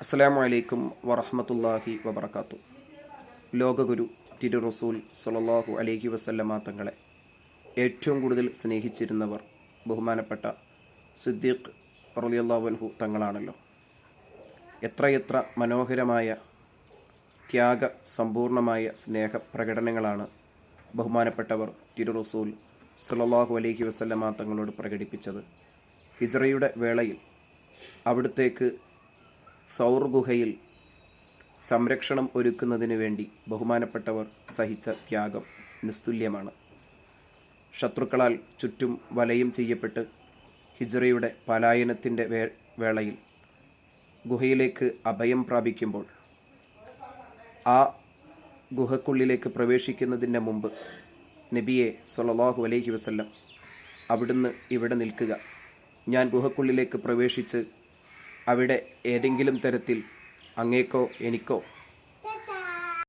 അസ്സലാമു അലൈക്കും വറഹ്മത്തുള്ളാഹി വബറകാതുഹു. ലോകഗുരു തിരു റസൂൽ സ്വല്ലല്ലാഹു അലൈഹി വസല്ലമ തങ്ങളെ ഏറ്റവും കൂടുതൽ സ്നേഹിച്ചിരുന്നവർ ബഹുമാനപ്പെട്ട സിദ്ദീഖ് റളിയല്ലാഹു അൻഹു തങ്ങളാണല്ലോ. എത്രയെത്ര മനോഹരമായ ത്യാഗ സമ്പൂർണമായ സ്നേഹപ്രകടനങ്ങളാണ് ബഹുമാനപ്പെട്ടവർ തിരു റസൂൽ സ്വല്ലല്ലാഹു അലൈഹി വസല്ലമ തങ്ങളോട് പ്രകടിപ്പിച്ചത്. ഹിജ്റയുടെ വേളയിൽ അവിടുത്തേക്ക് സൗർ ഗുഹയിൽ സംരക്ഷണം ഒരുക്കുന്നതിന് വേണ്ടി ബഹുമാനപ്പെട്ടവർ സഹിച്ച ത്യാഗം നിസ്തുല്യമാണ്. ശത്രുക്കളാൽ ചുറ്റും വലയം ചെയ്യപ്പെട്ട് ഹിജ്റയുടെ പലായനത്തിൻ്റെ വേളയിൽ ഗുഹയിലേക്ക് അഭയം പ്രാപിക്കുമ്പോൾ ആ ഗുഹക്കുള്ളിലേക്ക് പ്രവേശിക്കുന്നതിന് മുമ്പ് നബിയെ സ്വല്ലല്ലാഹു അലൈഹി വസല്ലം, അവിടുന്ന് ഇവിടെ നിൽക്കുക, ഞാൻ ഗുഹക്കുള്ളിലേക്ക് പ്രവേശിച്ച് അവിടെ ഏതെങ്കിലും തരത്തിൽ അങ്ങേക്കോ എനിക്കോ